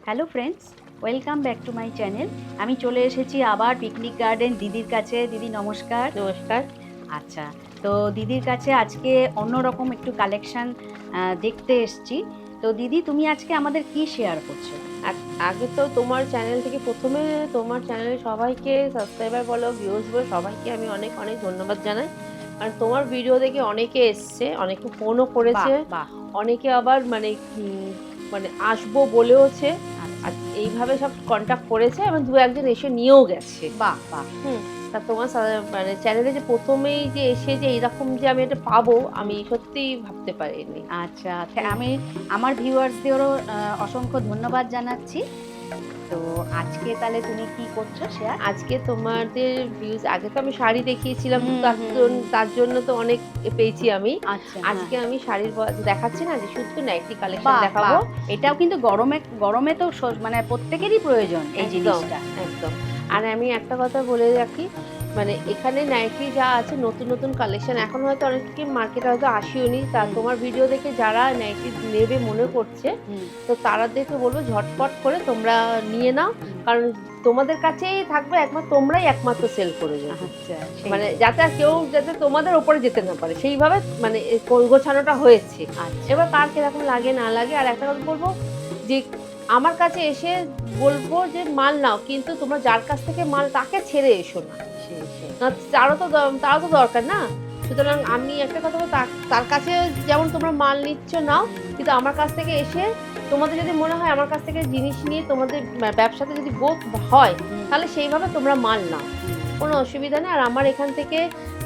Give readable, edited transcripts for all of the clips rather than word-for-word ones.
Hello friends, welcome back to my channel. আমি চলে এসেছি আবার পিকনিক গার্ডেন দিদির কাছে। দিদি নমস্কার। নমস্কার। আচ্ছা, তো দিদির কাছে আজকে অন্যরকম একটু কালেকশন দেখতে এসছি। তো দিদি, তুমি আজকে আমাদের কি শেয়ার করছো? আগে তো তোমার চ্যানেল থেকে প্রথমে তোমার চ্যানেলে সবাইকে সাবস্ক্রাইবার বলো, ভিউজ বলো, সবাইকে আমি অনেক অনেক ধন্যবাদ জানাই। কারণ তোমার ভিডিও দেখে অনেকে এসছে, অনেকে ফোনও বাহ করেছে, বাহ। অনেকে আবার মানে আসবো বলেওছে। আচ্ছা, আর এইভাবে সব কন্ট্যাক্ট করেছে এবং দু একজন এসে নিয়েও গেছে। বাহ বাহ। হুম। তা তোমার মানে চ্যানেলে যে প্রথমেই যে এসে যে এরকম যে আমি এটা পাবো, হুম, আমি সত্যিই ভাবতে পারিনি। আচ্ছা, হুম। আমি আমার ভিউয়ার্সদেরও অসংখ্য ধন্যবাদ জানাচ্ছি। তো আজকে তাহলে তুমি কি করছো শেয়ার? আজকে তোমাদের ভিউজ, আগে তো আমি শাড়ি দেখিয়েছিলাম, তো হুম তার হুম জন্য হুম। তার জন্য তো অনেক পেয়েছি আমি। আচ্ছা, হ্যাঁ। আজকে আমি শাড়ির দেখাচ্ছি না, যে শুধু নাইটি কালেকশন বাহ দেখাবো। বাহ। এটাও কিন্তু গরমে গরমে তো মানে প্রত্যেকেরই প্রয়োজন এই একদম, জিনিসটা। একদম। আর আমি একটা কথা বলে রাখি, মানে এখানে নাইটি যা আছে নতুন, নতুন কালেকশন এখন হয়তো অনেকে মার্কেটে হয়তো আসেওনি। তা হুম তোমার ভিডিও দেখে যারা নাইটি নেবে মনে করছে, হুম তো তাদেরকে বলব ঝটপট করে তোমরা নিয়ে নাও। হুম। কারণ তোমাদের কাছেই থাকবে, তোমরাই একমাত্র সেল করে যাবে। আচ্ছা, সেই মানে যাতে আর কেউ যাতে তোমাদের ওপরে যেতে না পারে, সেইভাবে মানে গোছানোটা হয়েছে। আচ্ছা। এবার কার কিরকম লাগে না লাগে। আর একটা কথা বলব, যে আমার কাছে এসে বলবো যে মাল নাও, কিন্তু তোমরা যার কাছ থেকে মাল তাকে ছেড়ে এসো না। সেই। না, তারও তো দরকার না? সুতরাং আমি একটা কথা বলব, তার তার কাছে যেমন তোমরা মাল নিচ্ছ নাও, হুম কিন্তু আমার কাছ থেকে এসে তোমাদের যদি মনে হয় আমার কাছ থেকে জিনিস নিয়ে তোমাদের ব্যবসাতে যদি গ্রোথ হয়, হুম তাহলে সেইভাবে তোমরা মাল নাও। হুম কোনো অসুবিধা নেই। আর আমার এখান থেকে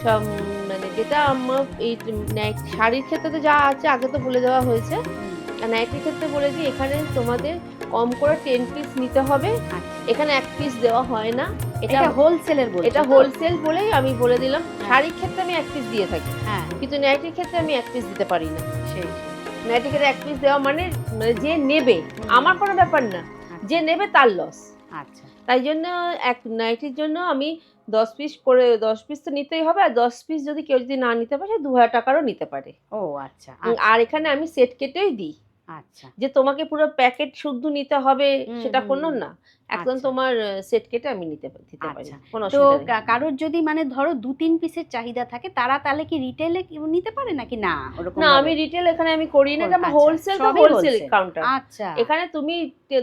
সব মানে যেটা আমার এই শাড়ির ক্ষেত্রে তো যা আছে আগে তো বলে দেওয়া হয়েছে। হুম। আর নাইটির ক্ষেত্রে বলেছি, এখানে তোমাদের কম করে 10 পিস নিতে হবে। আচ্ছা, এখানে 1 পিস দেওয়া হয় না। এটা এটা হোলসেলের বলছো এটা তো? হোলসেল বলেই আমি বলে দিলাম। হ্যাঁ শাড়ির ক্ষেত্রে আমি 1 পিস দিয়ে থাকি। হ্যাঁ। কিন্তু নাইটির ক্ষেত্রে আমি 1 পিস দিতে পারি না। সেই। নাইটির ক্ষেত্রে 1 পিস দেওয়া মানে, মানে যে নেবে, হুম। আমার কোনো ব্যাপার না। যে আচ্ছা নেবে তার লস। আচ্ছা। তাই জন্য এক নাইটির জন্য আমি ১০ পিস করে, ১০ পিস তো নিতেই হবে। আর ১০ পিস যদি কেউ যদি না নিতে পারে, সে ৳২,০০০ নিতে পারে। ও আচ্ছা আচ্ছা আর এখানে আমি সেট কেটেই দিই। আচ্ছা। যে তোমাকে পুরো প্যাকেট শুদ্ধ নিতে হবে হুম সেটা হুম কোনো হুম। না। একদম আচ্ছা তোমার সেট কেটে আমি দিতে পারি। আচ্ছা। কোনো তো অসুবিধা নেই। কারোর যদি মানে ধরো ২-৩ পিসের চাহিদা থাকে, তারা তাহলে কি রিটেইলে নিতে পারে নাকি না ওরকম না, ভাবে? আমি রিটেল এখানে আমি করি না। এটা আমার আচ্ছা, হোলসেল, তো সবই হোলসেল হোলসেল। কাউন্টার। আচ্ছা, এখানে তুমি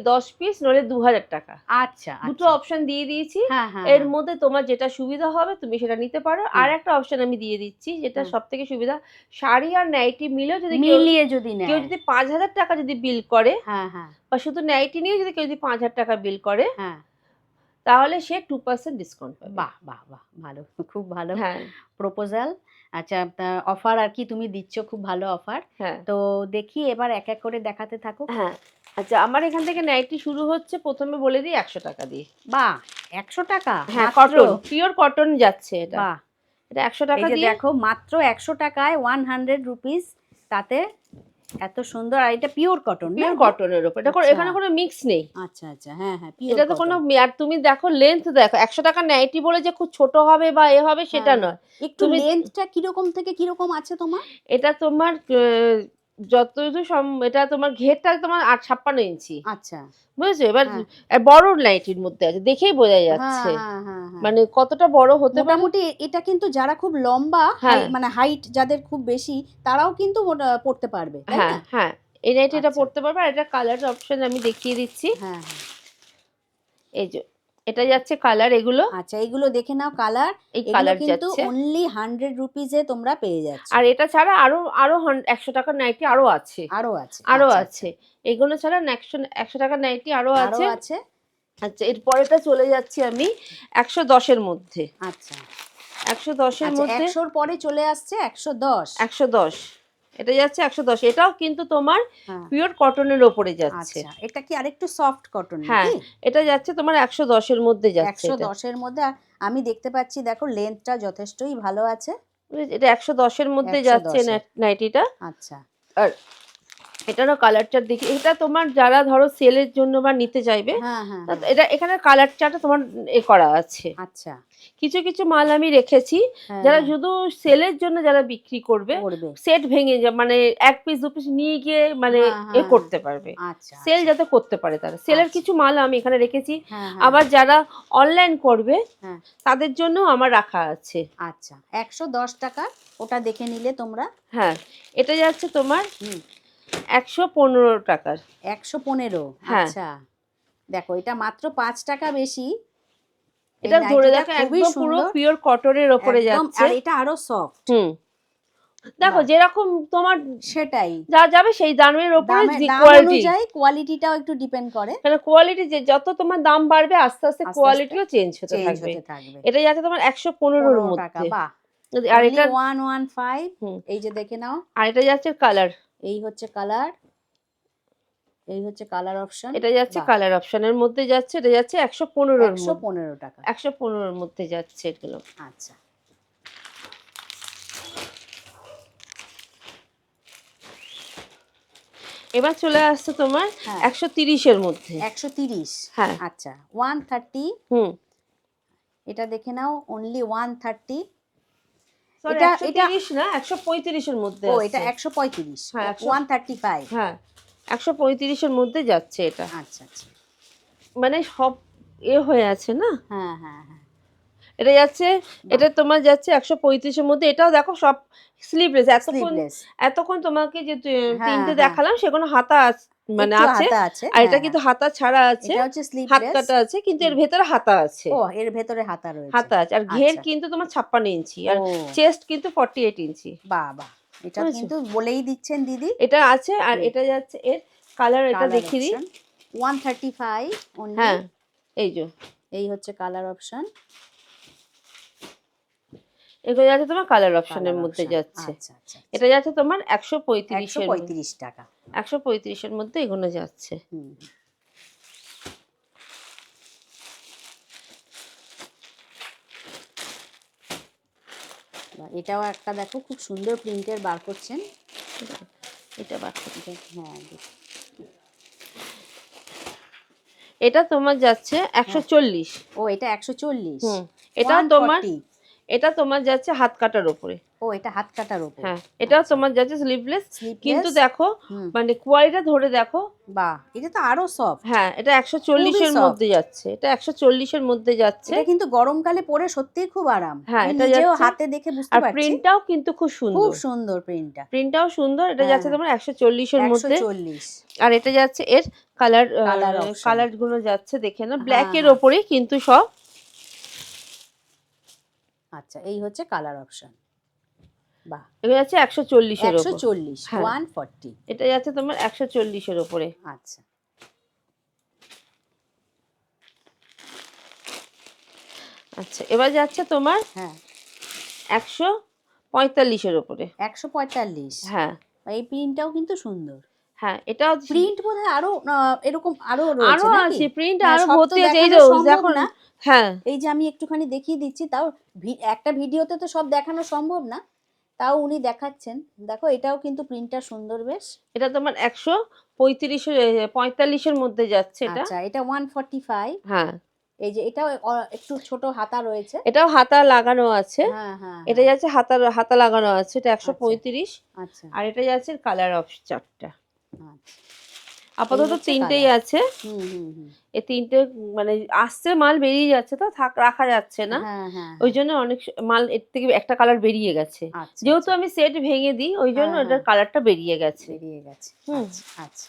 ১০ পিস নইলে ৳২,০০০। আচ্ছা, দুটো আচ্ছা। অপশন দিয়ে দিয়েছি। হ্যাঁ, হ্যাঁ, এর হ্যাঁ। মধ্যে তোমার যেটা সুবিধা হবে তুমি সেটা নিতে পারো। হুম, আরেকটা অপশন আমি দিয়ে দিচ্ছি, যেটা হুম। সবথেকে সুবিধা। শাড়ি আর নাইটি মিলেও যদি মিলিয়ে যদি কেউ নেয়। যদি ৳৫,০০০ যদি বিল করে, হ্যাঁ, হ্যাঁ, বা শুধু নাইটি নিয়েও যদি কেউ যদি ৳৫,০০০ বিল করে, হ্যাঁ। তাহলে সে 2% ডিসকাউন্ট পাবে। বাহ! বাহ! বাহ! ভালো। খুব ভালো হ্যাঁ, প্রপোজাল। আচ্ছা, অফার আর কি তুমি দিচ্ছ, খুব ভালো অফার। হ্যাঁ, তো দেখি এবার এক, এক করে দেখাতে থাকো। হ্যাঁ। আচ্ছা, আমার এখান থেকে নাইটি শুরু হচ্ছে, ১ম এ বলে দিই ৳১০০ দিয়ে। বাহ! ৳১০০ হ্যাঁ, মাত্র? কটন, পিওর কটন যাচ্ছে এটা। বাহ! এটা এই ৳১০০ যে দিয়ে। দেখো, মাত্র ৳১০০ 100 তাতে এত সুন্দর, আর এটা পিওর কটন না পিওর গো? কটনের উপর। আচ্ছা, এখানে কোনো মিক্স নেই। আচ্ছা, আচ্ছা। হ্যাঁ, হ্যাঁ, পিওর এটাতে কোনো কটন। আর তুমি দেখো লেংথ দেখো। ৳১০০ নাইটি বলে যে খুব ছোট হবে বা হবে হ্যাঁ, সেটা হ্যাঁ। নয়। একটু তুমি লেন্থটা কিরকম থেকে কিরকম আছে তোমার? এটা তোমার যতদূর এটা তোমার ঘেরটা তোমার ৫৬ ইঞ্চি। আচ্ছা, বুঝেছো? এবার হ্যাঁ। বড় নাইটির মধ্যে আছে। দেখেই বোঝা হ্যাঁ, যাচ্ছে। হ্যাঁ, হ্যাঁ, হ্যাঁ। মানে কতটা বড় হতে পারে। মোটামুটি এটা কিন্তু যারা খুব লম্বা, হ্যাঁ, মানে হাইট যাদের খুব বেশি, তারাও কিন্তু পড়তে পারবে, তাই হ্যাঁ, না? হ্যাঁ। এই নাইটিটা আচ্ছা। পড়তে পারবে। আর এটা কালার অপশন আমি দেখিয়ে দিচ্ছি। হ্যাঁ, হ্যাঁ। এই যে এটা যাচ্ছে কালার এগুলো। আচ্ছা, এগুলো দেখে নাও কালার। এই এগুলো কালার কিন্তু যাচ্ছে। অনলি ৳100 এ তোমরা পেয়ে যাচ্ছ। আর এটা ছাড়া আরো আরো ৳১০০ নাইটি আরো আছে। আরো আছে। আরো আচ্ছা, আচ্ছা। আছে। এগুলো ছাড়া ৳১০০ নাইটি আরো আরো আছে। আছে? আচ্ছা, এর পরেরটা চলে যাচ্ছি আমি ১১০ এর মধ্যে। আচ্ছা। ১১০ এর আচ্ছা, মধ্যে ১০০ র পরে চলে আসছে ১১০। ১১০। এটা যাচ্ছে ১১০। এটাও কিন্তু তোমার হ্যাঁ। পিওর কটনের ওপরে যাচ্ছে। আচ্ছা, এটা কি আরেকটু সফট কটন হ্যাঁ, নাকি? এটা যাচ্ছে তোমার ১১০ এর মধ্যে যাচ্ছে এটা। ১১০ এর মধ্যে আমি দেখতে পাচ্ছি, দেখো লেন্থটা যথেষ্টই ভালো আছে। এটা ১১০ এর মধ্যে যাচ্ছে ১১০ এর। নাইটিটা। আচ্ছা। আর এটারও কালার চার্ট দেখি, এটা তোমার যারা ধরো সেলের জন্য বা নিতে চাইবে, হ্যাঁ হ্যাঁ তা এটা এখানে কালার চার্টটা তোমার করা আছে। আচ্ছা কিছু কিছু মাল আমি রেখেছি হ্যাঁ, যারা হ্যাঁ, শুধু সেলের জন্য যারা বিক্রি করবে, করবে। সেট ভেঙে মানে 1 পিস 2 পিস নিয়ে গিয়ে মানে হ্যাঁ হ্যাঁ করতে পারবে, আচ্ছা সেল আচ্ছা যাতে করতে পারে তারা। সেলের আচ্ছা। কিছু মাল আমি এখানে রেখেছি। হ্যাঁ হ্যাঁ আবার যারা অনলাইন করবে হ্যাঁ তাদের জন্য আমার রাখা আছে। আচ্ছা 110 টাকা, ওটা দেখে নিলে তোমরা। হ্যাঁ, এটা যাচ্ছে তোমার হুম 115 টাকার। 115। হ্যাঁ, আচ্ছা দেখো এটা মাত্র 5 টাকা বেশি। এই এটা ধরে নাইটিটা দেখো খুবই একদম পুরো সুন্দর, পিওর কটনের ওপরে একদম, যাচ্ছে। আর এটা আরো সফট। হুম, দেখো বাহ, যেরকম তোমার সেটাই, যা যাবে সেই দামের ওপরে যে দাম কোয়ালিটি, অনুযায়ী কোয়ালিটিটাও একটু ডিপেন্ড করে, মানে কোয়ালিটি যে যত তোমার দাম বাড়বে আস্তে আস্তে আস্তে আস্তে কোয়ালিটিও চেঞ্জ হতে চেঞ্জ থাকবে। হতে থাকবে। এটা যাচ্ছে তোমার 115-র 15 টাকা, মধ্যে। বাহ, আর অনলি এটা 115। হুম, এই যে দেখে নাও, আর এটা যাচ্ছে কালার, এই হচ্ছে কালার, এই হচ্ছে কালার অপশন। এটা যাচ্ছে বাহ, কালার অপশনের মধ্যে যাচ্ছে, এটা যাচ্ছে 115-র মধ্যে, 115 টাকা। 115-র মধ্যে যাচ্ছে এগুলো। আচ্ছা এবার চলে আসছে তোমার হ্যাঁ 130-এর মধ্যে। 130। হ্যাঁ, আচ্ছা 130, হুম, এটা দেখে নাও, অনলি 130। সরি এটা এটা 130 না, 135-এর মধ্যে ও, এটা আসছে। 135, হ্যাঁ 135। হ্যাঁ 135-এর মধ্যে যাচ্ছে এটা, আচ্ছা আচ্ছা মানে সব হয়ে আছে না। হ্যাঁ হ্যাঁ হ্যাঁ এটা যাচ্ছে, বাহ, এটা তোমার যাচ্ছে 135-এর মধ্যে। এটাও দেখো সব স্লিভলেস। এতক্ষণ স্লিভলেস। এতক্ষণ তোমাকে যে হ্যাঁ তিনটে হ্যাঁ দেখালাম সেগুলো হাতা মানে একটু আছে, হাতা আছে, আর এটা হ্যাঁ কিন্তু হ্যাঁ। হাতা ছাড়া আছে, এটা হচ্ছে হাত স্লিভলেস। কাটা আছে, কিন্তু এর ভেতরে হাতা আছে। ও, এর ভেতরে হাতা রয়েছে। হাতা আছে, আর ঘের আচ্ছা, কিন্তু তোমার 56 ইঞ্চি, আর ও চেস্ট কিন্তু 48 ইঞ্চি। বাহ বাহ, এটা বুঝেছো, কিন্তু বলেই দিচ্ছেন দিদি। এটা আছে। আর এটা যাচ্ছে এর কালার, এটা কালার দেখিয়ে দিই। Option 135 only. হ্যাঁ, এই যে এই হচ্ছে কালার অপশন। এগুলো যাচ্ছে তোমার কালার অপশনের কালার মধ্যে অপশন, যাচ্ছে। আচ্ছা আচ্ছা। এটা যাচ্ছে তোমার 135-এর মধ্যে, 135 টাকা। 135-এর মধ্যে এগুলো যাচ্ছে। হুম বাহ, এটাও একটা দেখো খুব সুন্দর প্রিন্টের বার করছেন। এটা বাদ। হ্যাঁ এটা তোমার যাচ্ছে হ্যাঁ 140। ও, এটা 140। হুম, এটা তোমার 140। এটা তোমার যাচ্ছে হাত কাটার উপরে। ও, এটা হাত কাটার উপর। হ্যাঁ, এটাও আচ্ছা, তোমার যাচ্ছে স্লিভলেস। কিন্তু স্লিভলেস। দেখো হুম মানে কোয়ালিটিটা ধরে দেখো। বাহ, এটা তো আরো সফট, হ্যাঁ, এটা খুবই 140-এর মধ্যে সফট। যাচ্ছে, এটা 140-এর মধ্যে যাচ্ছে। এটা কিন্তু গরমকালে পরে সত্যিই খুব আরাম, হ্যাঁ, আমি এটা নিজেও যাচ্ছে। হাতে দেখে বুঝতে আর পারছি। প্রিন্টটাও কিন্তু খুব খুব সুন্দর, সুন্দর প্রিন্টটা। প্রিন্টটাও সুন্দর। এটা হ্যাঁ যাচ্ছে হ্যাঁ তোমার 140-এর মধ্যে। 140। আর এটা যাচ্ছে এর কালার, কালার অপশন। কালার গুলো যাচ্ছে দেখে না, হ্যাঁ ব্ল্যাকের হ্যাঁ ওপরেই কিন্তু সব। আচ্ছা, এই হচ্ছে কালার অপশন। বাহ, এটা যাচ্ছে 140-এর ওপর। 140, হ্যাঁ, 140। এটা যাচ্ছে তোমার 140-এর ওপরে। আচ্ছা আচ্ছা, এবার যাচ্ছে তোমার হ্যাঁ 145-এর ওপরে। 145। হ্যাঁ এই প্রিন্টটাও কিন্তু সুন্দর। হ্যাঁ, এটাও প্রিন্ট বোধহয় আরো এরকম আরো আরো রয়েছে নাকি? আছে, প্রিন্ট হ্যাঁ, আরো সব তো ভর্তি আছে। এই দেখানো যে সম্ভব এখন না। হ্যাঁ, এই যে আমি একটুখানি দেখিয়ে দিচ্ছি, তাও একটা ভিডিওতে তো সব দেখানো সম্ভব না, তাও উনি দেখাচ্ছেন। দেখো এটাও কিন্তু প্রিন্টটা সুন্দর বেশ। এটা তোমার 145-এর মধ্যে যাচ্ছে এটা। আচ্ছা, এটা 145। হ্যাঁ, এই যে এটাও একটু ছোট হাতা রয়েছে। এটাও হাতা লাগানো আছে। হ্যাঁ হ্যাঁ এটা হ্যাঁ যাচ্ছে হাতা লাগানো আছে, এটা আচ্ছা 135। আচ্ছা আর এটা যাচ্ছে কালার অপশন চারটা। আচ্ছা। এই আপাতত হচ্ছে তিনটেই কালার। আছে। হুম হুম হুম এই তিনটে মানে আসছে, মাল বেরিয়ে যাচ্ছে, তো রাখা যাচ্ছে না। হ্যাঁ হ্যাঁ ওই জন্য অনেক মাল এর থেকে একটা কালার বেরিয়ে গেছে। আচ্ছা যেহেতু আচ্ছা আমি সেট ভেঙে দিই, ওই জন্য হ্যাঁ এটার হ্যাঁ কালারটা বেরিয়ে গেছে। বেরিয়ে গেছে। হুম, আচ্ছা আচ্ছা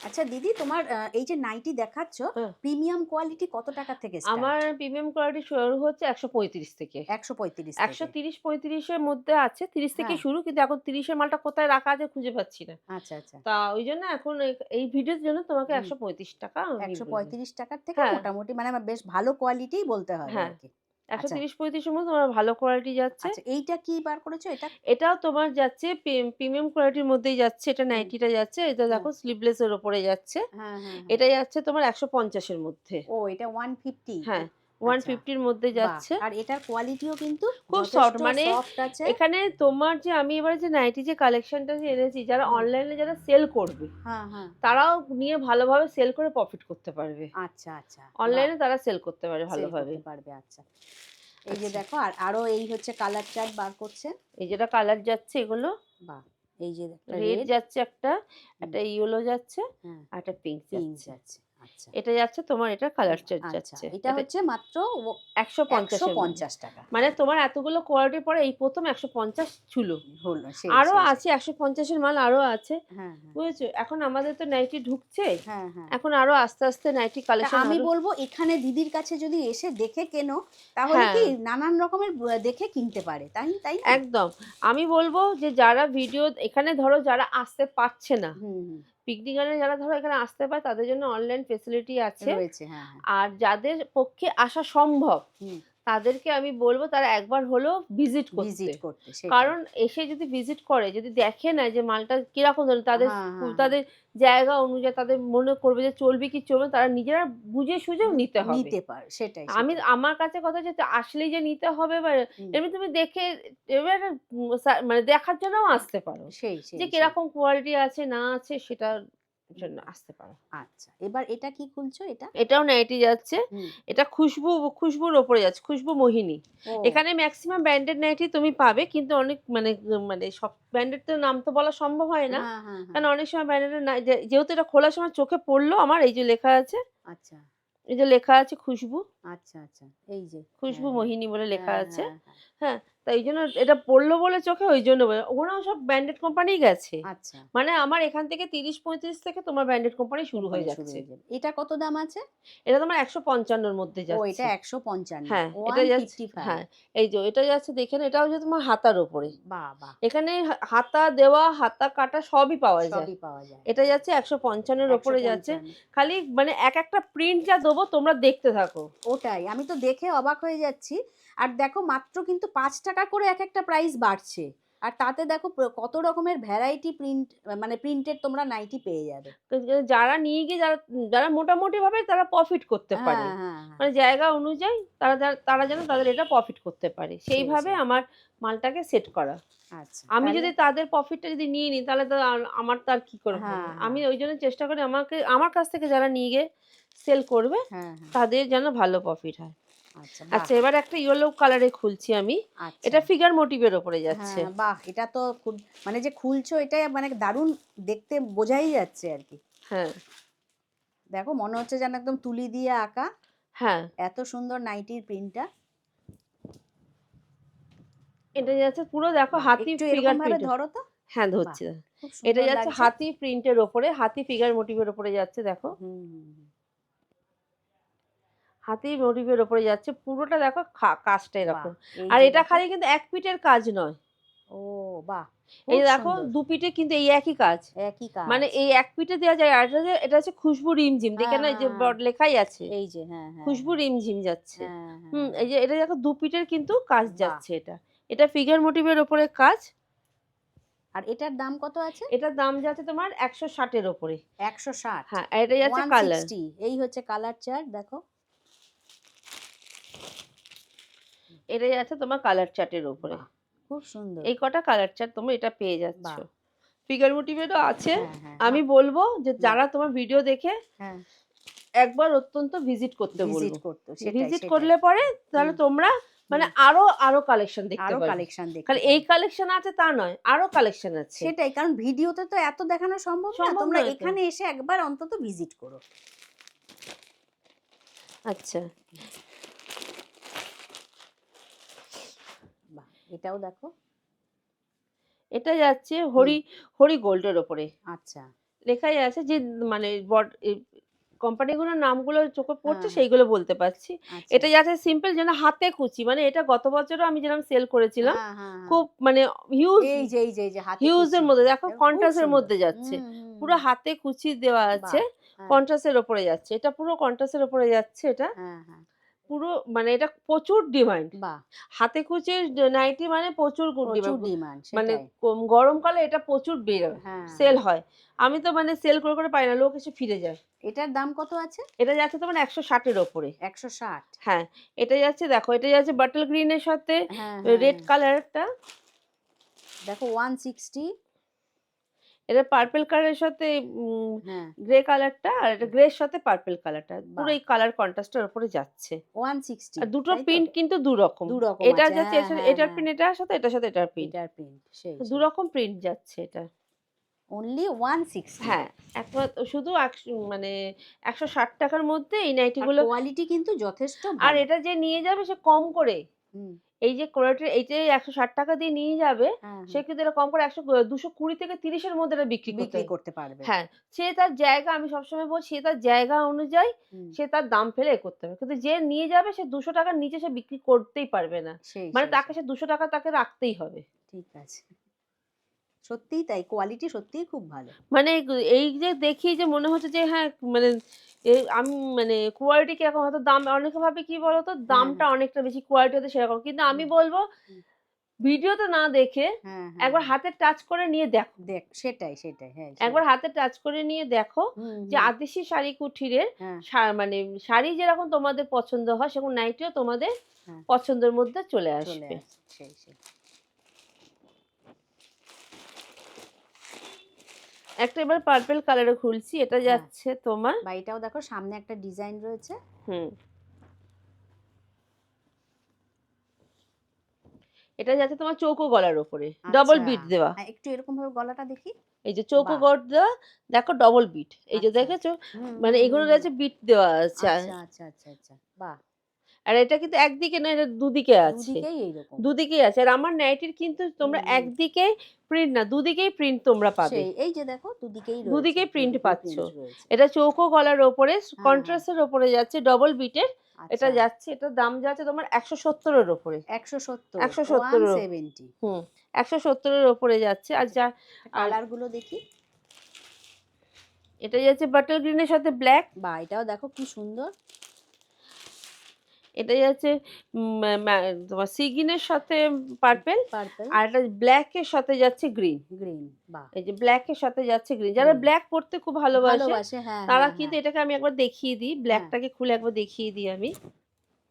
আচ্ছা দিদি, তোমার এই যে নাইটি দেখাচ্ছ, হ্যাঁ। প্রিমিয়াম কোয়ালিটি কত টাকা থেকে স্টার্ট? আমার প্রিমিয়াম কোয়ালিটি শুরু হচ্ছে 135 থেকে। 135 থেকে। 130-35-এর মধ্যে আছে, 30 থেকে হ্যাঁ শুরু। কিন্তু এখন 30-এর মালটা কোথায় রাখা আছে খুঁজে পাচ্ছি না। আচ্ছা আচ্ছা। তা ওই জন্য এখন এই ভিডিওর জন্য তোমাকে হুম 135 টাকা আমি বলবো। 135 টাকার থেকে হ্যাঁ মোটামুটি, মানে আমার বেশ ভালো কোয়ালিটিই বলতে হবে হ্যাঁ, আর কি। আচ্ছা 130-35-এর মধ্যে তোমার ভালো কোয়ালিটি যাচ্ছে। আচ্ছা, এইটা কি বার করেছো এটা? এটাও তোমার যাচ্ছে প্রিমিয়াম কোয়ালিটির মধ্যেই যাচ্ছে। এটা হুম, নাইটিটা যাচ্ছে, এটা হ্যাঁ দেখো স্লিভলেস এর উপরে যাচ্ছে। হ্যাঁ হ্যাঁ হ্যাঁ এটা যাচ্ছে তোমার 150-এর মধ্যে। ও, এটা 150। হ্যাঁ, 150 এর মধ্যে যাচ্ছে। আর এটার কোয়ালিটিও কিন্তু খুব সফট, মানে সফট আছে। এখানে তোমার যে আমি এবারে যে নাইটি যে কালেকশনটা যে এনেছি, যারা অনলাইনে যারা সেল করবে হ্যাঁ হ্যাঁ, তারাও নিয়ে ভালোভাবে সেল করে প্রফিট করতে পারবে। আচ্ছা আচ্ছা, অনলাইনে তারা সেল করতে পারে sell ভালোভাবে। করতে পারবে। আচ্ছা, এই যে আচ্ছা। দেখো আরো এই হচ্ছে কালার চার্ট বার করছে। এই যেটা কালার যাচ্ছে এগুলো, বাহ, এই যে রেড রেড, যাচ্ছে একটা, একটা ইয়েলো যাচ্ছে, হ্যাঁ আর একটা পিঙ্ক পিঙ্ক যাচ্ছে। যাচ্ছে। আচ্ছা এটা যাচ্ছে তোমার, এটা কালার চার্ট আচ্ছা, যাচ্ছে। এটা হচ্ছে মাত্র 150 এর মধ্যে। 150 টাকা মানে তোমার এতগুলো কোয়ালিটির পরে এই প্রথম 150 ছিল। হলো। সেই আরো সেই আছে 150 এর মাল আরো আছে। হ্যাঁ হ্যাঁ বুঝেছো? এখন আমাদের তো নাইটি ঢুকছে। হ্যাঁ হ্যাঁ। এখন আরো আস্তে আস্তে নাইটি তা কালেকশন আমি আরো। বলবো এখানে দিদির কাছে যদি এসে দেখে কেনো তাহলে হ্যাঁ, কি নানান রকমের দেখে কিনতে পারে, তাই তাই না? একদম। আমি বলবো যে যারা ভিডিও এখানে ধরো যারা আসতে পারছে না, হুম হুম, পিকনিক গার্ডেনে যারা ধরো এখানে আসতে পারে তাদের জন্য অনলাইন ফেসিলিটি আছে। রয়েছে, হ্যাঁ হ্যাঁ, আর যাদের পক্ষে আসা সম্ভব হুম, তাদেরকে আমি বলবো তারা একবার হলেও ভিজিট করতে। ভিজিট করতে, সেটাই। কারণ এসে যদি ভিজিট করে, যদি দেখে না যে মালটা কিরকম ধরনের, তাদের হ্যাঁ হ্যাঁ তাদের জায়গা অনুযায়ী তাদের মনে করবে যে চলবে কি চলবে না, তারা নিজেরা বুঝে সুঝেও নিতে হবে। নিতে পারে, সেটাই আমি সেটাই। আমার কাছে কথা হচ্ছে আসলেই যে নিতে হবে বা হুম, এমনি তুমি দেখে এবার মানে দেখার জন্যও আসতে পারো সেই সেই যে সেই। কিরকম কোয়ালিটি আছে না আছে, সেটার জন্য আসতে পারো। আচ্ছা, এবার এটা কি খুলছো এটা? এটাও নাইটি যাচ্ছে। হুম, এটা খুশবুর ওপরে যাচ্ছে, খুশবু মোহিনী। ও, এখানে ম্যাক্সিমাম ব্র্যান্ডেড নাইটি তুমি পাবে, কিন্তু অনেক মানে মানে সব ব্র্যান্ডেড তো নাম তো বলা সম্ভব হয় না। হ্যাঁ হ্যাঁ কারণ হ্যাঁ, অনেক সময় ব্র্যান্ডেড না, যেহেতু এটা খোলার সময় চোখে পড়লো আমার, এই যে লেখা আছে, আচ্ছা এই যে লেখা আছে খুশবু, আচ্ছা আচ্ছা, এই যে খুশবু হ্যাঁ মোহিনী বলে হ্যাঁ লেখা হ্যাঁ আছে। হ্যাঁ হ্যাঁ, হ্যাঁ, তাই জন্য এটা পড়লো বলে চোখে, ওই জন্য ওরাও সব ব্র্যান্ডেড কোম্পানি গেছে। আচ্ছা, মানে আমার এখান থেকে 30-35 থেকে তোমার ব্র্যান্ডেড কোম্পানি শুরু হয়ে কোম্পানি শুরু যাচ্ছে। হয়ে যাবে। এটা কত দাম আছে? এটা তোমার 155 এর মধ্যে ও, এটা যাচ্ছে। 155, হ্যাঁ, এটা যাচ্ছে। 155। হ্যাঁ, এই যে এটা যাচ্ছে দেখে না, এটা হচ্ছে তোমার হাতার ওপরে। বাহ বাহ, এখানে হাতা দেওয়া, হাতা কাটা সবই পাওয়া যায়। সবই পাওয়া যায়। এটা যাচ্ছে 155 এর ওপরে যাচ্ছে। 155, খালি মানে এক একটা প্রিন্ট যা দেবো তোমরা দেখতে থাকো। ওটাই আমি তো দেখে অবাক হয়ে যাচ্ছি। আর দেখো মাত্র কিন্তু 5 টাকা করে এক একটা প্রাইস বাড়ছে। আর তাতে দেখো কত রকমের ভ্যারাইটি প্রিন্ট, মানে প্রিন্টেড তোমরা নাইটি পেয়ে যাবে। যারা নিয়ে গিয়ে যারা যারা মোটামুটি ভাবে তারা প্রফিট করতে পারে। হ্যাঁ হ্যাঁ হ্যাঁ, মানে জায়গা অনুযায়ী তারা যেন তাদের এটা প্রফিট করতে পারে। সেইভাবে সেই। আমার মালটাকে সেট করা। আচ্ছা, আমি তাহলে যদি তাদের প্রফিটটা যদি নিয়ে নিই তাহলে তো আমার তো আর কি করে হবে। হ্যাঁ আমি হ্যাঁ ওই জন্য চেষ্টা করি আমার কাছ থেকে যারা নিয়ে গিয়ে সেল করবে হ্যাঁ হ্যাঁ, তাদের যেন ভালো প্রফিট হয়। আচ্ছা বাহ, আচ্ছা, এবার একটা ইয়েলো কালারে খুলছি আমি। আচ্ছা এটা ফিগার মোটিভের ওপরে যাচ্ছে। হ্যাঁ বাহ, এটা তো খুব, মানে যে খুলছো এটা মানে দারুণ দেখতে, বোঝাই যাচ্ছে আর কি। হ্যাঁ দেখো মনে হচ্ছে যেন একদম তুলি দিয়ে আঁকা, হ্যাঁ, এত সুন্দর নাইটির প্রিন্টটা। এটা যাচ্ছে পুরো দেখো হাতি একটু ফিগার এরকম ভাবে প্রিন্ট। ধরো তো, হ্যাঁ বাহ ধরছি। খুব এটা সুন্দর যাচ্ছে লাগছে। হাতি প্রিন্টের ওপরে, হাতি ফিগার মোটিভের ওপরে যাচ্ছে দেখো। হুম হুম হুম, হাতি মোটিভের ওপরে যাচ্ছে পুরোটা দেখো, কাজটা বাহ, এরকম। এই আর যে এটা দেখো, খালি কিন্তু এক পিঠের কাজ নয়। ও বাহ, এই খুব দেখো সুন্দর, দু পিঠে কিন্তু এই একই কাজ। একই কাজ। মানে এই এক পিঠে দেওয়া যায়, আর এটা হচ্ছে খুশবু রিমঝিম, দেখে হ্যাঁ না এই যে হ্যাঁ হ্যাঁ, লেখাই আছে এই যে হ্যাঁ হ্যাঁ খুশবু হ্যাঁ রিমঝিম যাচ্ছে। হ্যাঁ হ্যাঁ এই হ্যাঁ, যে এটা দেখো দু পিঠের কিন্তু কাজ বাহ। যাচ্ছে। এটা এটা ফিগার মোটিভের ওপরে কাজ। আর এটার দাম কত আছে? এটার দাম যাচ্ছে তোমার 160 এর ওপরে। 160, হ্যাঁ, আর এটা যাচ্ছে কালার। 160, এই হচ্ছে কালার চার্ট দেখো। এটা যাচ্ছে তোমার কালার চার্টের ওপরে। বাহ, খুব সুন্দর, এই কটা কালার চার্ট তোমরা এটা পেয়ে যাচ্ছ। বাহ, ফিগার মোটিভেরও আছে। হ্যাঁ হ্যাঁ, আমি বলবো যে যারা তোমার ভিডিও দেখে হ্যাঁ একবার অত্যন্ত ভিজিট করতে ভিজিট বলবো। করতো, সেটাই ভিজিট সেটাই। করলে পরে তাহলে হুম, তোমরা মানে হুম, আরো কালেকশন দেখতে আরো পারবে। কালেকশন দেখতে খালি এই পাবে। কালেকশন আছে তা নয়, আরো কালেকশন আছে। সেটাই, কারণ ভিডিওতে তো এত দেখানো সম্ভব না, সম্ভব তোমরা নয় তো। এখানে এসে একবার অন্তত ভিজিট করো। আচ্ছা, বাহ, এটাও দেখো, এটা যাচ্ছে হরি গোল্ডের ওপরে। আচ্ছা লেখাই আছে যে মানে কোম্পানিগুলোর নামগুলো চোখে পড়ছে হ্যাঁ, সেইগুলো বলতে পারছি। আচ্ছা, এটা যাচ্ছে সিম্পল যেন হাতে কুচি, মানে এটা গত বছরও আমি যেরকম সেল করেছিলাম, হ্যাঁ হ্যাঁ হ্যাঁ, খুব মানে হিউজ এই যে এই যে এই যে হাতে হিউজ কুচি, এর মধ্যে দেখো খুব কন্ট্রাস্টের সুন্দর। মধ্যে যাচ্ছে। হুম হুম পুরো হুম, হাতে কুচি দেওয়া আছে, বাহ, হ্যাঁ কন্ট্রাস্টের ওপরে যাচ্ছে। এটা পুরো কন্ট্রাস্টের ওপরে যাচ্ছে এটা। হ্যাঁ হ্যাঁ, পুরো মানে এটা প্রচুর ডিমান্ড। বাহ, হাতে কুচির নাইটি মানে প্রচুর প্রচুর ডিমান্ড। ডিমান্ড, মানে সেটাই। গরমকালে এটা প্রচুর বেরোয়, হ্যাঁ, সেল হয়। আমি তো মানে সেল করে পাই না, লোক এসে ফিরে যায়। এটার দাম কত আছে? এটা যাচ্ছে তোমার ১৬০ এর ওপরে। ১৬০। হ্যাঁ, এটা যাচ্ছে দেখো, এটা যাচ্ছে বাটল গ্রিন এর সাথে হ্যাঁ, হ্যাঁ, রেড হ্যাঁ। কালারটা, দেখো 160। এটা পার্পল কালারের সাথে হ্যাঁ, গ্রে কালারটা, আর এটা গ্রে এর সাথে পার্পল কালারটা। পুরো বাহ! এই কালার কন্ট্রাস্টের উপরে যাচ্ছে। 160, আর দুটো তাই তো? প্রিন্ট কিন্তু ২ রকম। ২ রকম এটা আছে। যাচ্ছে হ্যাঁ, হ্যাঁ, এটার হ্যাঁ। প্রিন্ট এটার সাথে, এটার সাথে এটার প্রিন্ট। এটার প্রিন্ট, সেই, ২ সেই। রকম প্রিন্ট যাচ্ছে এটা। অনলি 160। হ্যাঁ, শুধু মানে ৳১৬০ র মধ্যে এই আর নাইটিগুলো। কোয়ালিটি কিন্তু যথেষ্ট আর ভালো। এটা যে নিয়ে যাবে সে কম করে। হুম, এই যে কোয়ালিটির এই যে ৳১৬০ দিয়ে নিয়ে যাবে, হ্যাঁ, সে হ্যাঁ। কিন্তু এটা কম করে ২২০ থেকে ৩০ এর মধ্যে এটা বিক্রি করতে বিক্রি পারবে। করতে পারবে। হ্যাঁ, সে তার জায়গা, আমি সবসময় বলছি, সে তার জায়গা অনুযায়ী হুম, সে তার দাম ফেলে করতে হবে। কিন্তু যে নিয়ে যাবে সে ৳২০০ র নিচে সে বিক্রি করতেই পারবে না। সেই, মানে সেই, তাকে সেই। সে ৳২০০ তাকে রাখতেই হবে। ঠিক আছে। সত্যিই তাই। কোয়ালিটি সত্যিই খুব ভালো। মানে এই যে দেখি যে মনে হচ্ছে যে হ্যাঁ, মানে আমি মানে কোয়ালিটি কিরকম, হয়তো দাম অনেকে ভাবে কি বলতো, হ্যাঁ, দামটা হ্যাঁ। অনেকটা বেশি, কোয়ালিটি হয়তো সেরকম। কিন্তু আমি হুম, বলব হুম। ভিডিওতে না দেখে হ্যাঁ, হ্যাঁ, একবার হ্যাঁ। হাতে টাচ করে নিয়ে দেখো। দেখ, সেটাই, সেটাই। হ্যাঁ, সেই। একবার হাতে টাচ করে নিয়ে দেখো হুম, যে হুম। আতিশি শাড়ি কুঠিরের হ্যাঁ, মানে শাড়ি যেরকম তোমাদের পছন্দ হয়, সেরকম নাইটিও তোমাদের হ্যাঁ। পছন্দের মধ্যে চলে চলে আসবে। আসে। সেই, সেই। একটা এবার পার্পল কালারে খুলছি, এটা হ্যাঁ। যাচ্ছে তোমার বা এটাও দেখো, সামনে একটা ডিজাইন রয়েছে। হুম, এটা যাচ্ছে তোমার চৌকো গলার উপরে, ডবল আচ্ছা। বিট দেওয়া। হ্যাঁ, একটু এরকম ভাবে গলাটা দেখি। এই যে চৌকো বাহ! গট দেওয়া, দেখো ডবল বিট। এই যে আচ্ছা। দেখেছো? হুম, মানে হুম, এগুলো হুম, হুম। যাচ্ছে বিট দেওয়া আছে। আচ্ছা, আচ্ছা, আচ্ছা, আচ্ছা। বাহ! আর এটা কিন্তু একদিকে না, এটা দুদিকে আছে। দুদিকেই এইরকম। দুদিকেই আছে। আর আমার নাইটির কিন্তু হুম, তোমরা হুম। একদিকেই প্রিন্ট না, দুদিকেই প্রিন্ট তোমরা পাবে। সেই, এই যে দেখো, দুদিকেই রয়েছে। দুদিকেই প্রিন্ট দুদিকেই পাচ্ছ। প্রিন্ট রয়েছে। এটা চৌকো গলার ওপরে হ্যাঁ, হ্যাঁ। কন্ট্রাস্ট এর ওপরে যাচ্ছে, ডবল বিটের। এটা আচ্ছা। যাচ্ছে, এটার দাম যাচ্ছে তোমার ১৭০ এর ওপরে। ১৭০, ১৭০ এর 170। হুম, ১৭০ এর ওপরে যাচ্ছে। আর আচ্ছা, আর কালার গুলো দেখি। এটা যাচ্ছে বাটার গ্রিন এর সাথে ব্লাক। বাহ! এটাও দেখো কি সুন্দর। এটা যাচ্ছে তোমার সি গ্রিন এর সাথে পার্পল। পার্পল, আর এটা ব্লাক এর সাথে যাচ্ছে গ্রিন। গ্রিন। বাহ! এই যে ব্লাক এর সাথে যাচ্ছে গ্রিন। যারা গ্রিন। ব্লাক পড়তে খুব ভালোবাসে ভালোবাসে, হ্যাঁ, তারা হ্যাঁ, কিন্তু হ্যাঁ। এটাকে আমি একবার দেখিয়ে দিই। হ্যাঁ, ব্লাকটাকে খুলে একবার দেখিয়ে দিই আমি।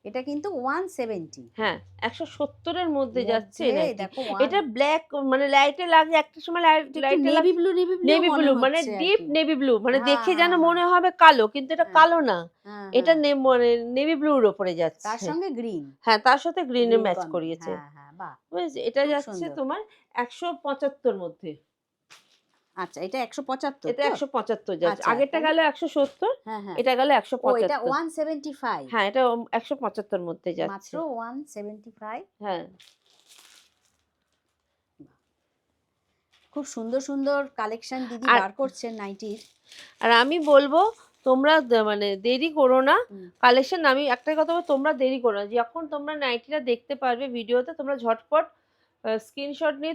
এটা কিন্তু 170 হ্যাঁ, ১৭০ এর মধ্যে যাচ্ছে এই মধ্যে নাইটি। দেখো 1 এটা ব্লাক মানে লাইটে লাগছে, একটা সময় একটু লাইটে নেভি লাগছে ব্লু, নেভি ব্লু নেভি মনে ব্লু, মানে হচ্ছে ডিপ আরকি। নেভি ব্লু, মানে হ্যাঁ, দেখে যেন হ্যাঁ, হ্যাঁ, মনে হবে কালো, কিন্তু এটা হ্যাঁ, কালো না। হ্যাঁ, এটা হ্যাঁ। মানে নেভি ব্লুর উপরে তার যাচ্ছে। সঙ্গে গ্রিন, হ্যাঁ, তার সাথে গ্রিনের গ্রিন ম্যাচ কম্বি। করিয়েছে। হ্যাঁ, হ্যাঁ, বাহ! বুঝেছি? এটা খুব যাচ্ছে সুন্দর। তোমার ১৭৫ মধ্যে। আচ্ছা, এটা ১৭৫ এটা তো? ১৭৫ যাচ্ছে। আচ্ছা, আগেরটা তাহলে গেল ১৭০, হ্যাঁ, হ্যাঁ। এটা গেল ও, এটা ১৭৫। 175। হ্যাঁ, এটা ১৭৫ মধ্যে মাত্র যাচ্ছে। 175। হ্যাঁ। খুব সুন্দর, সুন্দর কালেকশন দিদি আর বার করছেন নাইটির। আর আমি বলব তোমরা মানে দেরি করো না। হুম। কালেকশন আমি একটাই কথা বলব, তোমরা দেরি করো না। যখন তোমরা নাইটিটা দেখতে পারবে ভিডিওতে, তোমরা ঝটপট স্ক্রিনশট নিয়ে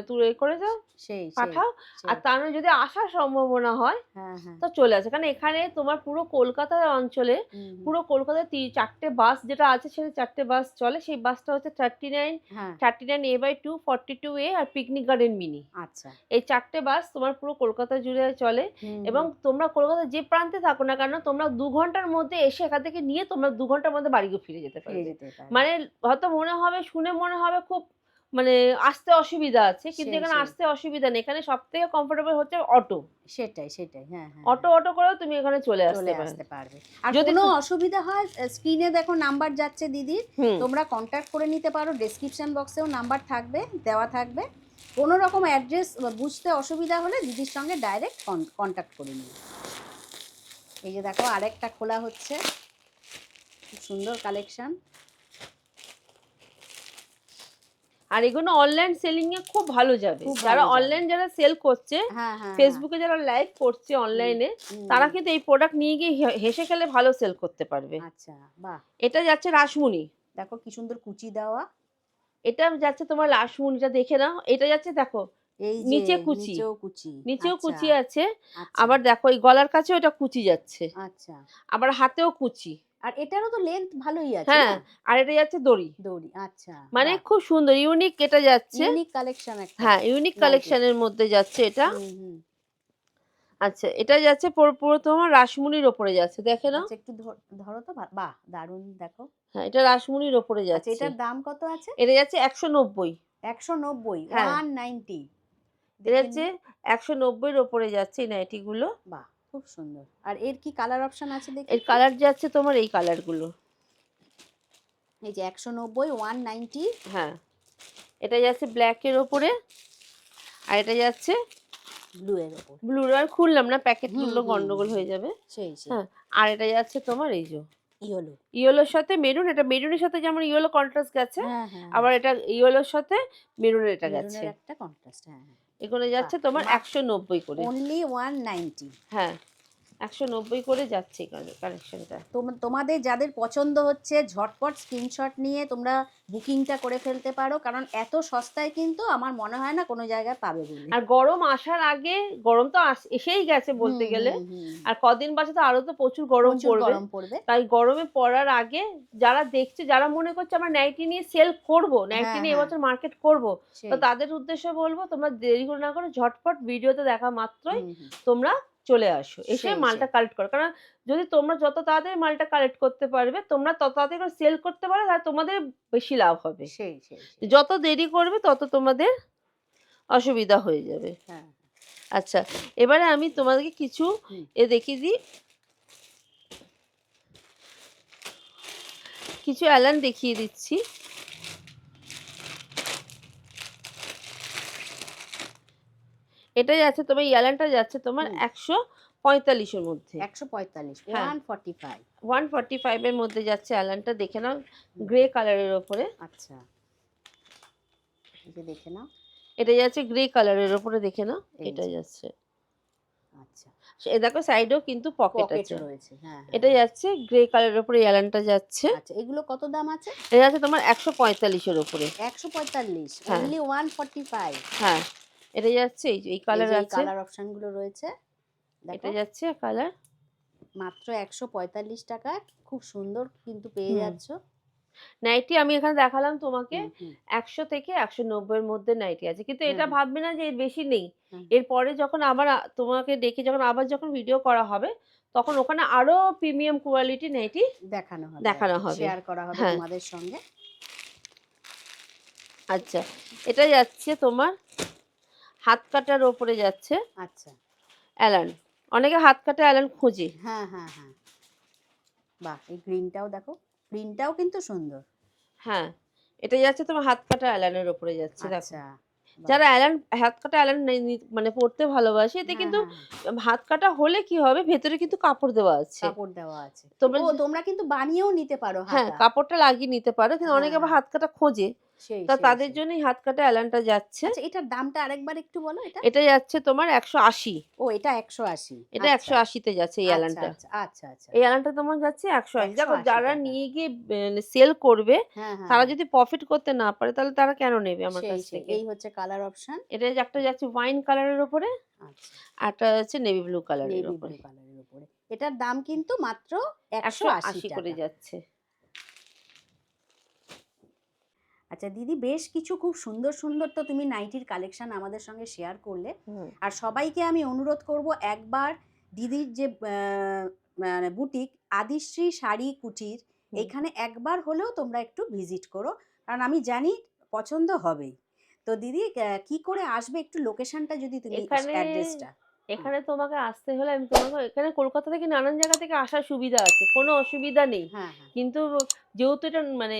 তুলে করে দাও, সেই, সেই, পাঠাও। আর সেই। তার মানে যদি আসার সম্ভাবনা হয় হ্যাঁ, হ্যাঁ। তো চলে আসে। কারণ এখানে তোমার পুরো কলকাতা অঞ্চলে, হুম, হুম। পুরো কলকাতায় ৪ টে বাস যেটা আছে, সেটা ৪ টে বাস চলে। সেই বাসটা হচ্ছে 39, হ্যাঁ, 39A/2, 42A আর পিকনিক গার্ডেন মিনি। আচ্ছা। এই ৪ টে বাস তোমার পুরো কলকাতা জুড়ে চলে। হুম, এবং হুম। তোমরা কলকাতার যে প্রান্তে থাকো না কেন, তোমরা ২ ঘন্টার মধ্যে এসে এখান থেকে নিয়ে তোমরা ২ ঘন্টার মধ্যে বাড়ি ফিরে যেতে ফিরে পারবে। যেতে পারবে। মানে হয়তো মনে হবে, শুনে মনে হবে খুব মানে আসতে অসুবিধা আছে। কিন্তু সেই, এখানে সেই। আসতে অসুবিধা নেই। এখানে সবথেকে কমফোর্টেবল হচ্ছে অটো। সেটাই, সেটাই। হ্যাঁ, হ্যাঁ, অটো, হ্যাঁ। অটো করেও তুমি এখানে চলে আসতে চলে পারো। আসতে পারবে। আর যদি কোনো অসুবিধা হয়, স্ক্রিনে দেখো নাম্বার যাচ্ছে দিদির। হুম, তোমরা কনট্যাক্ট করে নিতে পারো। ডেসক্রিপশন বক্সেও নাম্বার থাকবে, দেওয়া থাকবে। কোনো রকম অ্যাড্রেস বুঝতে অসুবিধা হলে দিদির সঙ্গে ডাইরেক্ট কনট্যাক্ট করে নিও। এই যে দেখো, আরেকটা খোলা হচ্ছে। খুব সুন্দর কালেকশন। আর এগুলো অনলাইন সেলিং এ খুব ভালো যাবে। খুব যারা ভালো যাবে। অনলাইন যারা সেল করছে, হ্যাঁ, হ্যাঁ, হ্যাঁ। ফেসবুকে যারা লাইভ করছে হুম, অনলাইনে, হুম, তারা হুম। কিন্তু এই প্রোডাক্ট নিয়ে গিয়ে হেসে খেলে ভালো সেল করতে পারবে। আচ্ছা, বাহ! এটা যাচ্ছে রাসমণি। দেখো কি সুন্দর কুচি দেওয়া। এটা যাচ্ছে তোমার রাসমণিটা দেখে নাও। এটা যাচ্ছে দেখো এই যে নিচে কুচি, নিচেও কুচি। নিচেও আচ্ছা, কুচি আছে। আচ্ছা, আবার দেখো এই গলার কাছেও এটা কুচি যাচ্ছে। আচ্ছা। আবার হাতেও কুচি। আর এটারও তো লেন্থ ভালোই আছে হ্যাঁ, না? আর এটা যাচ্ছে দড়ি। দড়ি, আচ্ছা, মানে বাহ! খুব সুন্দর ইউনিক এটা যাচ্ছে। ইউনিক কালেকশন একটা হ্যাঁ, ইউনিক নাইটির। কালেকশনের মধ্যে যাচ্ছে এটা। হুম, হুম। আচ্ছা, এটা যাচ্ছে পুরো তোমার রাসমুনির ওপরে যাচ্ছে। দেখে নাও। আচ্ছা একটু ধরো তো, বাহ! দারুণ দেখো। হ্যাঁ, এটা রাসমুনির ওপরে আচ্ছা যাচ্ছে। এটার দাম কত আছে? এটা যাচ্ছে ১৯০। ১৯০, হ্যাঁ, 190 এটা দেখে হচ্ছে নিই। ১৯০ এর ওপরে যাচ্ছে এই নাইটিগুলো। বাহ! খুব সুন্দর। আর এর কি কালার অপশন আছে দেখি এর একটু? কালার যাচ্ছে তোমার এই কালারগুলো। এই যে ১৯০, 190 হ্যাঁ, এটা যাচ্ছে ব্ল্যাক এর ওপরে। আর এটা যাচ্ছে ব্লু এর উপর। ব্লু। আর খুললাম না, প্যাকেট হুম, খুললে হুম, গন্ডগোল হুম। হয়ে যাবে। সেই। হ্যাঁ, আর এটা যাচ্ছে তোমার এই যে ইয়েলো। ইয়েলোর সাথে মেরুন। এটা মেরুনের সাথে যেমন ইয়েলো কন্ট্রাস্ট গেছে, হ্যাঁ, হ্যাঁ, আবার হ্যাঁ। এটা ইয়েলোর সাথে মেরুনের এটা গেছে। মেরুনের একটা কন্ট্রাস্ট, হ্যাঁ, হ্যাঁ। এগুলো বাহ! যাচ্ছে তোমার ১৯০ করে। অনলি 190। হ্যাঁ, ১৯০ করে যাচ্ছে এই কালেকশনটা। তোমাদের যাদের পছন্দ হচ্ছে ঝটপট স্ক্রিনশট নিয়ে তোমরা বুকিংটা করে ফেলতে পারো, কারণ এত সস্তায় কিন্তু আমার মনে হয় না কোনো জায়গায় পাবে বলে। আর গরম আসার আগে, গরম তো এসেই গেছে হুম, বলতে গেলে। হুম, হুম। আর কদিন বাদে তো আরো তো প্রচুর গরম প্রচুর পড়বে। গরম পড়বে। তাই গরমে পড়ার আগে যারা দেখছে, যারা মনে করছে আমরা নাইটি নিয়ে সেল করব, নাইটি হ্যাঁ, নিয়ে হ্যাঁ, এবছর মার্কেট করব, তো সেই। তাদের উদ্দেশ্যে বলবো তোমরা দেরি করে না করে ঝটপট ভিডিওতে দেখা মাত্রই হুম, হুম। তোমরা চলে আসো। এসে সেই। মালটা কালেক্ট করো। কারণ যদি তোমরা যত তাড়াতাড়ি মালটা কালেক্ট করতে পারবে, তোমরা তত তাড়াতাড়ি করে সেল করতে পারবে, তাহলে তোমাদের বেশি লাভ হবে। সেই। যত দেরি করবে তত তোমাদের অসুবিধা হয়ে যাবে। হ্যাঁ, আচ্ছা, এবারে আমি তোমাদেরকে কিছু হুম। দেখিয়ে দিই। কিছু অ্যালান দেখিয়ে দিচ্ছি। এটা যাচ্ছে তোমার, এই অ্যালানটা যাচ্ছে তোমার হুম। ১৪৫ এর মধ্যে। ১৪৫, হ্যাঁ, 145। ১৪৫ এর মধ্যে যাচ্ছে অ্যালানটা। দেখে নাও, হুম। গ্রে কালারের ওপরে। আচ্ছা, এই যে দেখে নাও। এটা যাচ্ছে গ্রে কালারের ওপরে, দেখে নাও। এই এটা যে, যাচ্ছে। আচ্ছা। এ দেখো সাইডেও কিন্তু পকেট পকেট আছে। রয়েছে। হ্যাঁ, হ্যাঁ, এটা হ্যাঁ। যাচ্ছে গ্রে কালারের ওপরে, এই অ্যালানটা যাচ্ছে। আচ্ছা, এগুলো কত দাম আছে? এটা যাচ্ছে তোমার ১৪৫ এর ওপরে। ১৪৫, হ্যাঁ, অনলি 145। হ্যাঁ। এটা যাচ্ছে এই যে এই এই কালার যে এই আছে। কালার অপশন গুলো রয়েছে এটা দেখো। যাচ্ছে কালার। মাত্র ১৪৫ টাকায় খুব সুন্দর কিন্তু পেয়ে হুম। যাচ্ছ। নাইটি আমি এখানে দেখালাম তোমাকে। হুম, হুম। ১০০ থেকে ১৯০ এর মধ্যে নাইটি আছে। কিন্তু হ্যাঁ, এটা হ্যাঁ, ভাববে না যে এর বেশি নেই। হ্যাঁ। এরপরে যখন আবার তোমাকে ডেকে যখন আবার যখন ভিডিও করা হবে, তখন ওখানে আরো প্রিমিয়াম কোয়ালিটি নাইটি দেখানো হবে আর দেখানো কি, হবে। শেয়ার করা হবে হ্যাঁ, তোমাদের সঙ্গে। আচ্ছা। এটা যাচ্ছে তোমার হাত কাটার ওপরে যাচ্ছে আচ্ছা। অ্যালান। অনেকে হাত কাটা অ্যালান খোঁজে। হ্যাঁ, হ্যাঁ, হ্যাঁ। বাহ! এই গ্রিনটাও দেখো। গ্রিনটাও কিন্তু সুন্দর। হ্যাঁ, এটা যাচ্ছে তোমার হাত কাটা অ্যালানের ওপরে যাচ্ছে দেখো। আচ্ছা, বাহ! যারা অ্যালান, হাত কাটা অ্যালান মানে পড়তে ভালোবাসে, এতে হ্যাঁ, কিন্তু হ্যাঁ, হ্যাঁ। হাত কাটা হলে কি হবে, ভেতরে কিন্তু কাপড় দেওয়া আছে। কাপড় দেওয়া আছে। তোমরা ও তোমরা কিন্তু বানিয়েও নিতে পারো হ্যাঁ, হাতা। কাপড়টা লাগিয়ে নিতে পারো। কিন্তু হ্যাঁ, অনেকে আবার হ্যাঁ। হাত কাটা খোঁজে। তা তাদের সেই। জন্য এই হাত কাটা অ্যালানটা যাচ্ছে। আচ্ছা এটার দামটা আরেকবার একটু বলো এটা? এটা যাচ্ছে তোমার ১৮০। ও এটা ১৮০। এটা আচ্ছা, ১৮০ তে যাচ্ছে এই আচ্ছা, অ্যালানটা। আচ্ছা, আচ্ছা, আচ্ছা। এই অ্যালানটা তোমার যাচ্ছে ১৮০। দেখো ১৮০ যারা টাকা। নিয়ে গিয়ে সেল করবে, হ্যাঁ, হ্যাঁ, তারা হ্যাঁ। যদি প্রফিট করতে না পারে, তাহলে তারা কেন নেবে আমার কাছ সেই। থেকে? এই হচ্ছে কালার অপশন। এটা একটা যাচ্ছে ওয়াইন কালারের ওপরে, আচ্ছা। আরটা হচ্ছে নেভি ব্লু কালারের নেভি ওপরে। ব্লু কালারের উপরে। এটার দাম কিন্তু মাত্র ১৮০ ১৮০ করে টাকা। যাচ্ছে। আচ্ছা দিদি, বেশ কিছু খুব সুন্দর সুন্দর তো তুমি নাইটির কালেকশন আমাদের সঙ্গে শেয়ার করলে। হুম, আর সবাইকে আমি অনুরোধ করব একবার দিদির যে মানে বুটিক আদিশ্রী শাড়ি কুটির, হুম। এইখানে একবার হলেও তোমরা একটু ভিজিট করো, কারণ আমি জানি পছন্দ হবেই। তো দিদি কি করে আসবে একটু লোকেশনটা যদি তুমি, এখানে অ্যাড্রেসটা। এখানে তোমাকে আসতে হলে আমি তোমাকে, এখানে কলকাতা থেকে নানান জায়গা থেকে আসার সুবিধা আছে। কোনো অসুবিধা নেই। হ্যাঁ, হ্যাঁ। কিন্তু যেহেতু এটা মানে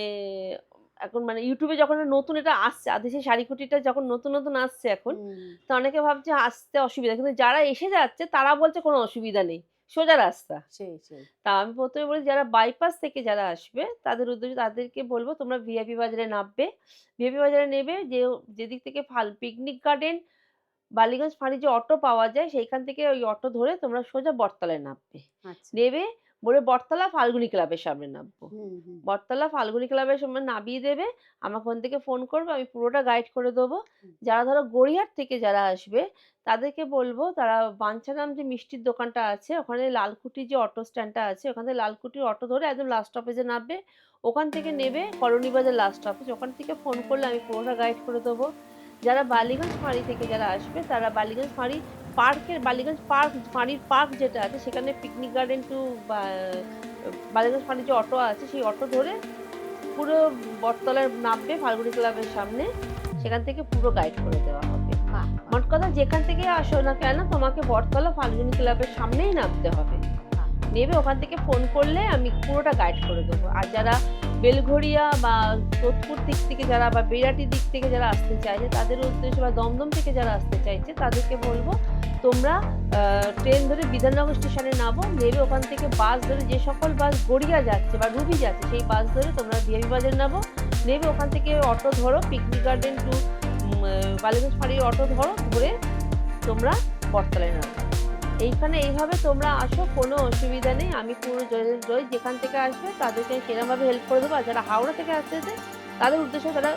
এখন মানে YouTube এ যখন নতুন এটা আসছে, আদিশি শাড়িকুটিটা যখন নতুন আসছে এখন, হুম। তো অনেকে ভাবছে আসতে অসুবিধা। কিন্তু যারা এসে যাচ্ছে তারা বলছে কোনো অসুবিধা নেই। সোজা রাস্তা। সেই। তা আমি ১ম এ বলি যারা বাইপাস থেকে যারা আসবে তাদের উদ্দেশ্যে তাদেরকে বলব তোমরা ভিআইপি বাজারে নামবে। ভিআইপি বাজারে নেবে যেদিক থেকে পিকনিক গার্ডেন, বালিগঞ্জ ফাঁড়ি যে অটো পাওয়া যায় সেইখান থেকে ওই অটো ধরে তোমরা সোজা বটতলায় নামবে। আচ্ছা। নেমে বলে বটতলা ফাল্গুনি ক্লাবের সামনে নামবো। হুম হুম বটতলা ফাল্গুনি ক্লাবের সামনে নামিয়ে দেবে, আমাকে ওখান থেকে ফোন করবে, আমি পুরোটা গাইড করে দেবো। হুম। যারা ধরো গড়িয়াহাট থেকে যারা আসবে, তাদেরকে বলবো তারা বাঞ্ছারাম যে মিষ্টির দোকানটা আছে, ওখানে লালকুঠি যে অটো স্ট্যান্ডটা আছে, ওখান থেকে লালকুঠির অটো ধরে একদম লাস্ট স্টপেজে নামবে। ওখান থেকে নেবে কলোনি বাজার লাস্ট স্টপেজ। ওখান থেকে ফোন করলে আমি পুরোটা গাইড করে দেবো। যারা বালিগঞ্জ ফাঁড়ি থেকে যারা আসবে, তারা বালিগঞ্জ ফাঁড়ি বালিগঞ্জ পার্ক, ফাঁড়ির পার্ক যেটা আছে, সেখানে পিকনিক গার্ডেন টু বা বালিগঞ্জ ফাঁড়ির যে অটো আছে, সেই অটো ধরে পুরো বটতলায় নামবে ফাল্গুনি ক্লাবের সামনে। সেখান থেকে পুরো গাইড করে দেওয়া হবে। বাহ, মোট কথা যেখান থেকে আসো না কেন, তোমাকে বটতলা ফাল্গুনি ক্লাবের সামনেই নামতে হবে। বাহ। নেবে ওখান থেকে ফোন করলে আমি পুরোটা গাইড করে দেবো। আর যারা বেলঘড়িয়া বা সোদপুর দিক থেকে যারা বা বেড়াটি দিক থেকে যারা আসতে চাইছে, তাদের উদ্দেশ্যে বা দমদম থেকে যারা আসতে চাইছে, তাদেরকে বলবো তোমরা ট্রেন ধরে বিধাননগর স্টেশনে নামো। নেবে ওখান থেকে বাস ধরে, যে সকল বাস গড়িয়া যাচ্ছে বা রুবি যাচ্ছে, সেই বাস ধরে তোমরা বিহারি বাজার নামো। নেবে ওখান থেকে অটো ধরো পিকনিক গার্ডেন টু বালিগঞ্জ ফাঁড়ির অটো ধরো, ধরে তোমরা বটতলায় নামো। এইখানে এইভাবে তোমরা আসো, কোনো অসুবিধা নেই। আমি পুরো জয় যেখান থেকে আসবে তাদেরকে সেরকমভাবে হেল্প করে দেবো। আর যারা হাওড়া থেকে আসতেছে, তাদের উদ্দেশ্যে তারা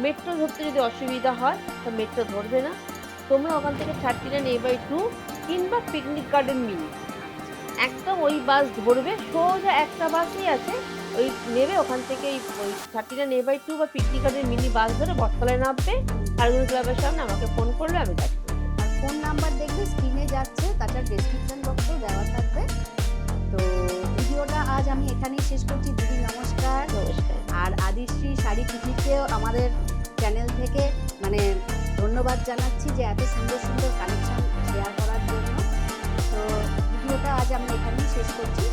মেট্রো ধরতে যদি অসুবিধা হয়, তা মেট্রো ধরবে না। তোমরা ওখান থেকে 39A/2 কিংবা পিকনিক গার্ডেন মিনি, একদম ওই বাস ধরবে। সোজা একটা বাসই আছে, ওই নেবে ওখান থেকে ওই 39A/2 বা পিকনিক গার্ডেন মিনি বাস ধরে বটতলায় নামবে। ফাল্গুনি ক্লাবের সামনে আমাকে ফোন করলে আমি গাইড করে দেবো। আর ফোন নাম্বার দেখবে স্ক্রিনে যাচ্ছে, তাছাড়া ডেসক্রিপশন বক্সেও দেওয়া থাকবে। তো ভিডিওটা আজ আমি এখানেই শেষ করছি। দিদি নমস্কার। নমস্কার। আর আদিশ্রী শাড়ি টিকিটকেও আমাদের চ্যানেল থেকে মানে ধন্যবাদ জানাচ্ছি যে এত সুন্দর সুন্দর কালেকশন শেয়ার করার জন্য। তো ভিডিওটা আজ আমরা এখানেই শেষ করছি।